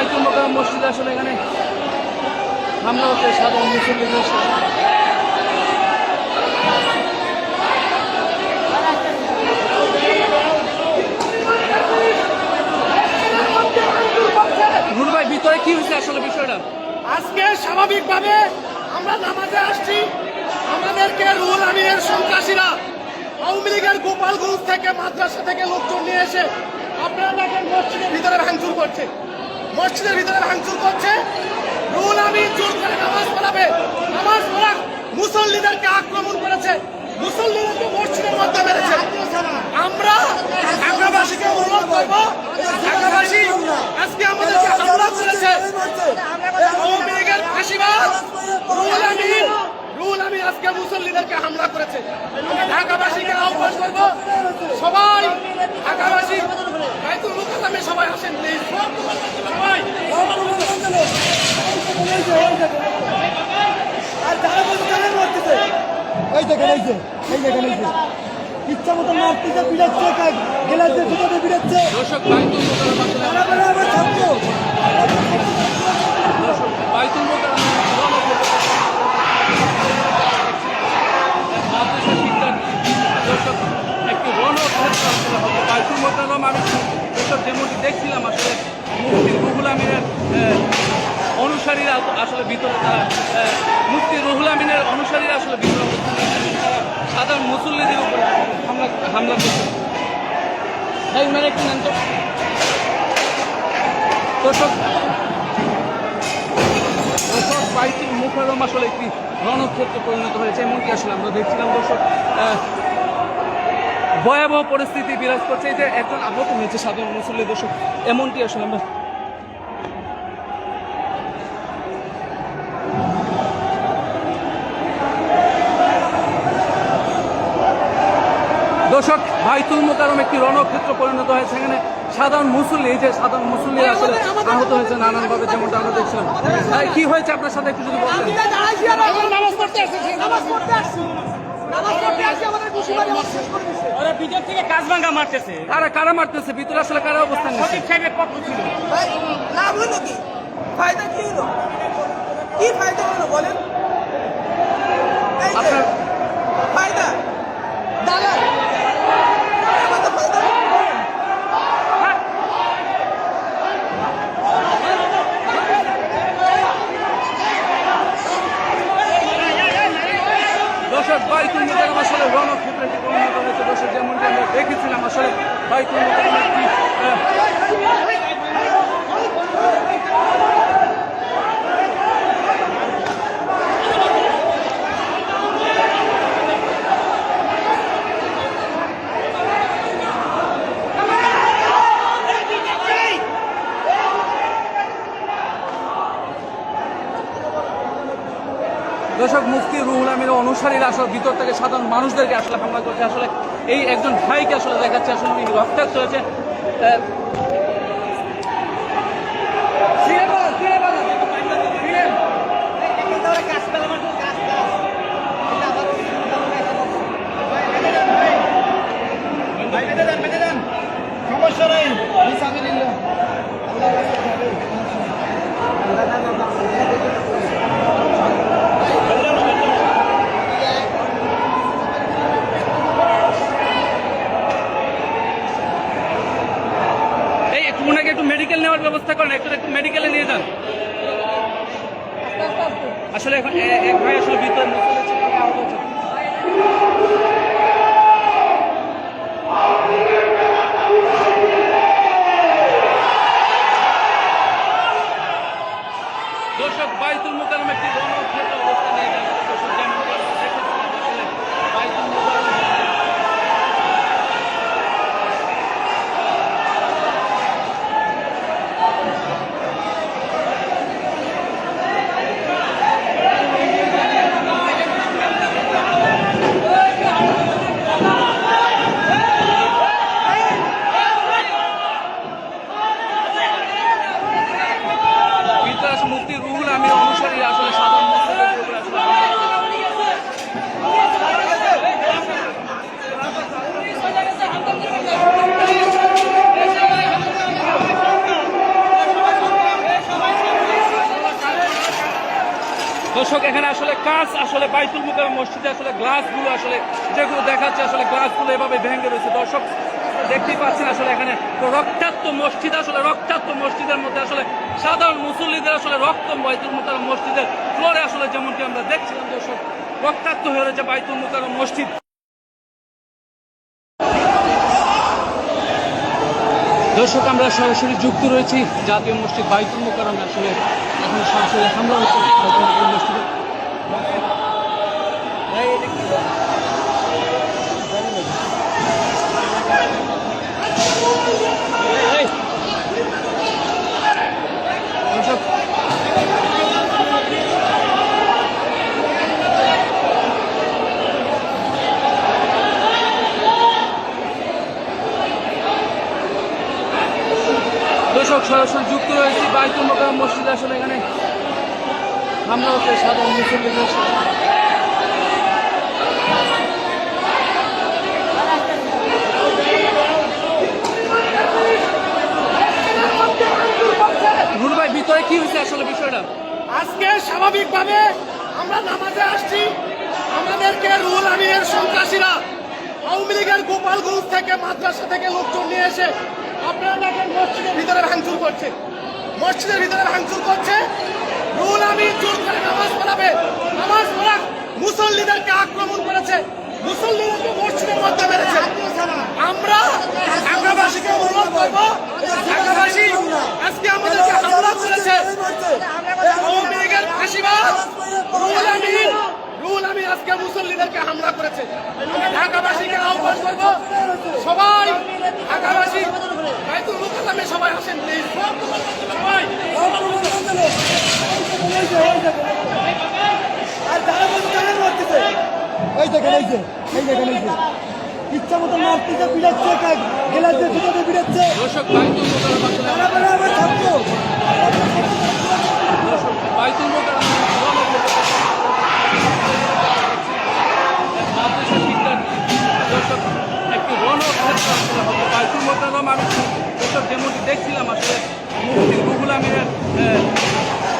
বাইতুল মোকাররম মসজিদে আসলে এখানে হামলা হচ্ছে সাধারণ মুসল্লিদের। নুর ভাই ভিতরে কি হয়েছে আসলে বিষয়টা? আজকে স্বাভাবিকভাবে আমরা নামাজে আসছি, আমাদেরকে রুহুল আমিনের সন্ত্রাসীরা আওয়ামী লীগের গোপালগঞ্জ থেকে মাদ্রাসা থেকে লোকজন নিয়ে এসে আপনারা দেখেন মসজিদের ভিতরে ভাঙচুর করছে, মসজিদের ভিতরে ভাঙচুর করছে। রুহুল আমিন জোর করে নামাজ পড়াবে, নামাজ পড়া মুসল্লিদেরকে আক্রমণ করেছে, মুসল্লিদেরকে মসজিদের মধ্যে মেরেছে। আমরা ঢাকাবাসীকে অনুরোধ করবো, ঢাকাবাসী আজকে আমাদেরকে হামলা করেছে আওয়ামী লীগের ফাঁসিবাদ রুহুল আমিন আজকে মুসল্লিদেরকে হামলা করেছে। ঢাকাবাসীকে আহ্বান করবো, সবাই ঢাকাবাসী বাইতুল মুকাররমে সবাই আসেন প্লিজ, সবাই। আর যারা বলছে মারতেছে, এই দেখেন এই যে ইচ্ছা মতো মারতেছে, বিড়াচ্ছে, গেলাতে জুতোতে বিড়াচ্ছে। দর্শক বাইতুল মোকাররম আসলে বাইতুল মোকাররম মাদ্রাসা শিক্ষার্থী দর্শক একটি রণক্ষেত্র আসলে হবে বাইতুল মোকাররম। আমি দর্শক যেমনটি দেখছিলাম আসলে মুফতি রুহুল আমিনের অনুসারীরা আসলে ভিতরে তারা মুফতি রুহুল আমিনের অনুসারীরা আসলে ভিতরে সাধারণ মুসল্লিদের উপরে হামলা করছে। ভাই উনারা একটু নেন তো দর্শক। বাইতুল মোকাররম আসলে একটি রণক্ষেত্রে পরিণত হয়েছে এমনটি আসলে আমরা দেখছিলাম দর্শক। ভয়াবহ পরিস্থিতি বিরাজ করছে, এই যে একজন আহত হয়েছে সাধারণ মুসল্লি দর্শক, এমনটি আসলে আমরা দর্শক। বাইতুল মোকাররম একটি রণক্ষেত্র পরিণত হয়েছে, এখানে সাধারণ মুসল্লি, এই যে সাধারণ মুসল্লি আসলে আহত হয়েছে নানানভাবে, যেমনটা আমরা দেখছিলাম। কি হয়েছে আপনার সাথে একটু যদি বলেন? কারা মারতেছে ভিতরে, আসলে কারা অবস্থান নিচ্ছে? লাভ হলো কি, ফায়দা কি হলো, কি ফায়দা হলো বলেন? আপনার ফায়দা দালাল দর্শক বাইতুল মোকাররম আসলে রণক্ষেত্রে একটি পরিণত হয়েছে দর্শক, যেমনটি আমরা দেখেছিলাম আসলে বাইতুল মোকাররম একটি দর্শক মুফতি রুহুল আমিনের অনুসারীরা আসলে ভিতর থেকে সাধারণ মানুষদেরকে আসলে হামলা করছে। আসলে এই একজন ভাইকে আসলে দেখাচ্ছে আসলে উনি রক্তাক্ত হয়েছে। সমস্যা নাই, ওনাকে একটু মেডিকেল নেওয়ার ব্যবস্থা করেন, একটু মেডিকেলে নিয়ে যান। আসলে এখন এক ভাই আসলে ভিতরে দর্শক বাইতুল মোকাররম একটি রণক্ষেত্র অবস্থা নিয়ে যান দর্শক, যেমন আসলে বাইতুল মোকাররম মুফতি রুহুল আমিনের অনুসারী আসলে সাধারণ মুসলিমদের উপরে আসলে দর্শক এখানে আসলে কাজ আসলে বাইতুল মুকাররম মসজিদে আসলে গ্লাসগুলো আসলে যেগুলো দেখাচ্ছে আসলে গ্লাসগুলো এভাবে ভেঙে রয়েছে। দর্শক দেখতেই পাচ্ছেন আসলে এখানে রক্তাক্ত মসজিদ, আসলে রক্তাক্ত মসজিদের মধ্যে আসলে সাধারণ মুসল্লিদের আসলে রক্ত বাইতুল মুকাররম মসজিদের ফ্লোরে আসলে যেমনটি আমরা দেখছিলাম দর্শক রক্তাক্ত হয়ে রয়েছে বাইতুল মুকাররম মসজিদ। দর্শক আমরা সরাসরি যুক্ত রয়েছি জাতীয় মসজিদ বাইতুল মুকাররমে, আসলে এখন সরাসরি হামলা হচ্ছে বাইতুল মুকাররম মসজিদে। দর্শক দর্শক সরাসরি যুক্ত রয়েছি বাইতুল মুকাররম মসজিদে, আসলে এখানে হামলা হচ্ছে সাধারণ মুসল্লিদের সাথে। রুল ভাই ভিতরে কি হয়েছে আসলে বিষয়টা? আজকে স্বাভাবিকভাবে আমরা নামাজে আসছি, আমাদেরকে রুহুল আমিনের সন্ত্রাসীরা আওয়ামী লীগের গোপালগঞ্জ থেকে মাদ্রাসা থেকে লোকজন নিয়ে এসে আপনারা দেখেন মসজিদের ভিতরে ভাঙচুর করছে, মসজিদের ভিতরে ভাঙচুর করছে। রুহুল আমিন জোর করে নামাজ পড়াবে, নামাজ পড়া মুসল্লিদেরকে আক্রমণ করেছে, মুসল্লিদেরকে মসজিদের মধ্যে মেরেছে। আমরা ঢাকাবাসীকে অনুরোধ করবো, ঢাকাবাসী আজকে আমাদেরকে হামলা করেছে আওয়ামী লীগের ফাঁসিবাদ রুহুল আমিন আজকে মুসল্লিদেরকে হামলা করেছে। ঢাকাবাসীকে আহ্বান করবো, সবাই ঢাকাবাসী বাইতুল মুকাররমে সবাই আসেন প্লিজ, সবাই। আর যারা বলছে তারা মারতেছে, এই দেখেন এই যে ইচ্ছা মতো মারতেছে, পিড়াচ্ছে, গেলাচ্ছে, জুতোতে পিড়াচ্ছে। দর্শক বাইতুল মুকাররম আসলে তারা বলে আমার ছাত্র। দর্শক বাইতুল মুকাররম মাদ্রাসা শিক্ষার্থী দর্শক একটি রণক্ষেত্র আসলে হবে বাইতুল মুকাররম। আমি দর্শক যেমনটি দেখছিলাম আসলে মুফতি রুহুল আমিনের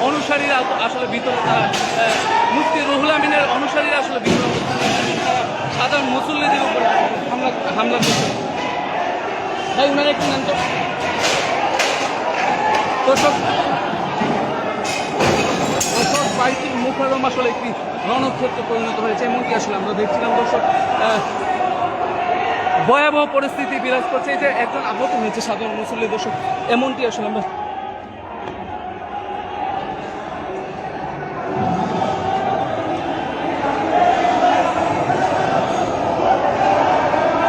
অনুসারীরা আসলে ভিতরে তারা মুফতি রুহুল আমিনের অনুসারীরা আসলে ভিতরে তারা সাধারণ মুসল্লিদের উপর হামলা করছে। তাই উনারা একটু নেন তো দর্শক। বাইতুল মুকাররম আসলে একটি রণক্ষেত্রে পরিণত হয়েছে এমনকি আসলে আমরা দেখছিলাম দর্শক। ভয়াবহ পরিস্থিতি বিরাজ করছে, এই যে একজন আহত হয়েছে সাধারণ মুসল্লি দর্শক, এমনটি আসলে আমরা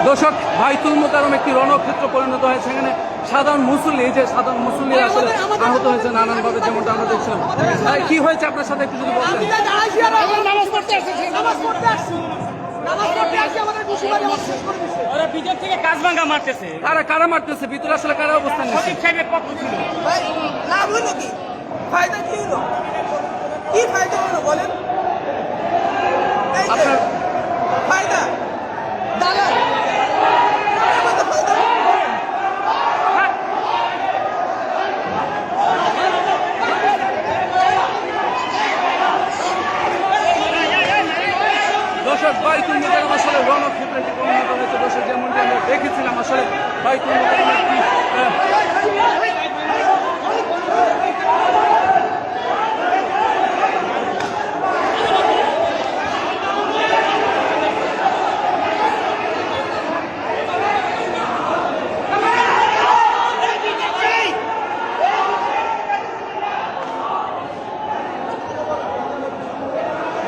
দর্শক বাইতুল মুকাররম একটি রণক্ষেত্র পরিণত হয়েছে। এখানে সাধারণ মুসল্লি, এই যে সাধারণ মুসল্লি আসলে আহত হয়েছে নানানভাবে, যেমনটা আমরা দেখছিলাম। কি হয়েছে আপনার সাথে একটু যদি বলতেন? নামাজ পড়তে আসছি, ওরা ভিতর থেকে কাজ ভাঙা মারতেছে। কারা মারতেছে ভিতরে, আসলে কারা অবস্থান নিচ্ছে? সঠিক সাহেবের পক্ষ ছিল। লাভ হলো কি? ফায়দা কি হলো? কি ফায়দা হলো বলেন? এই যে, আপনার ফায়দা দালাল আমাদের ফায়দা। দর্শক বাইতুল মুকাররম আসলে রণক্ষেত্রে একটি পরিণত হয়েছে দর্শক, যেমনটি আমরা দেখেছিলাম আসলে বাইতুল মুকাররম একটি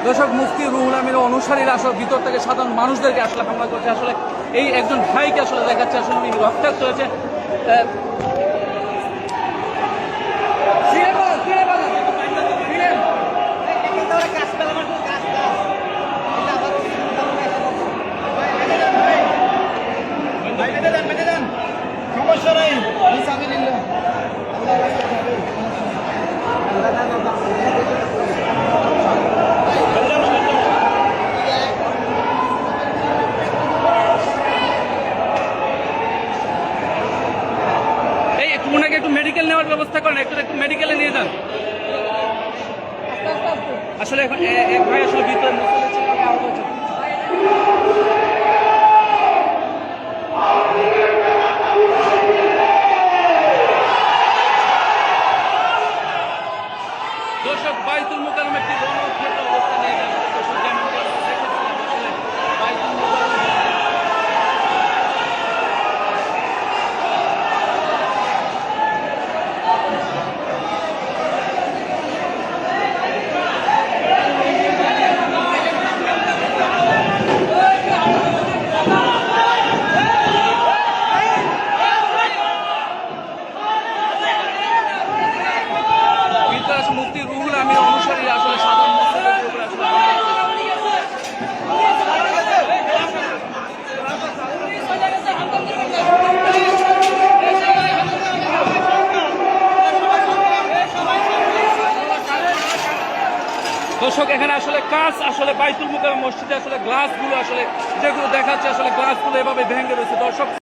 দর্শক মুফতি রুহুল আমিনের অনুসারীরা আসলে ভিতর থেকে সাধারণ মানুষদেরকে আসলে হামলা করছে। আসলে এই একজন ভাইকে আসলে দেখাচ্ছে আসলে উনি রক্তাক্ত হয়েছে। সমস্যা নাই। ওনাকে একটু মেডিকেল নেওয়ার ব্যবস্থা করেন, একটু মেডিকেলে নিয়ে যান। আস্তে আস্তে আসলে এখন এক ভাই আসলে ভিতরে মুসল্লি ছিল, আমি আহত হয়েছি। দর্শক বাইতুল মুকাররম একটি রণক্ষেত্র অবস্থা নিয়ে গেছে। দর্শক যেমনটি আমরা দেখেছিলাম আসলে বাইতুল মুকাররম ভিতরে আছে মুফতি রুহুল আমির অনুসারী আসলে সাধারণ মুসলিমদের উপরে আসলে হামলা করেছে। দর্শক এখানে আসলে কাজ আসলে বাইতুল মুকাররম মসজিদে আসলে গ্লাসগুলো আসলে যেগুলো দেখাচ্ছে আসলে গ্লাসগুলো এভাবে ভেঙে রয়েছে দর্শক।